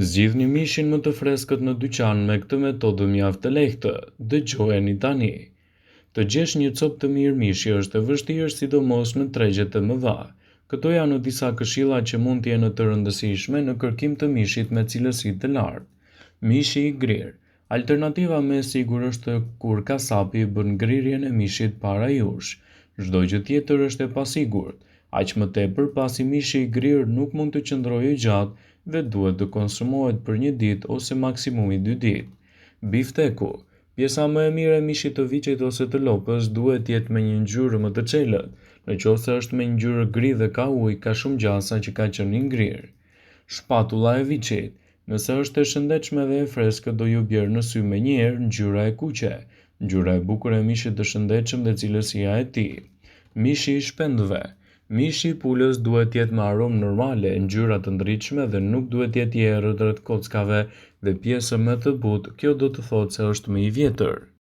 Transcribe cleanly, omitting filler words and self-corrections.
Zgjidhni mishin më të freskët në dyqan me këtë metodë mjaft të lehtë. Dëgjojeni tani. Të gjesh një copë të mirë mishi është e vështirë, sidomos në tregjet e mëdha. Këto janë disa këshilla që mund të jenë të rëndësishme në kërkim të mishit me cilësi të lartë. Mishi i grirë. Alternativa më e sigurt është kur kasapi bën ngrirjen e mishit para jush. Çdo gjë tjetër është e pasigurt. Aq më tepër pasi mishi i grirë nuk mund të qëndrojë gjatë dhe duhet të konsumohet për një ditë ose maksimumi 2 ditë. Bifteku. Pjesa më e mirë e mishit të viçit ose të lopës duhet të jetë me një ngjyrë më të çelët. Nëse është me ngjyrë gri dhe ka ujë, ka shumë gjasa që ka qenë i ngrirë. Shpatulla e viçit. Nëse është e shëndetshme dhe e freskët, do ju bjerë në sy menjëherë ngjyra e kuqe. Ngjyra e bukur e mishit të shëndetshëm dhe cilësia e tij. Mishi i shpendëve. Mishi i pulës duhet të jetë me aromë normale, ngjyra të ndritshme dhe nuk duhet të jetë i errët rreth kockave dhe pjesë më të butë. Kjo do të thotë se është më i vjetër.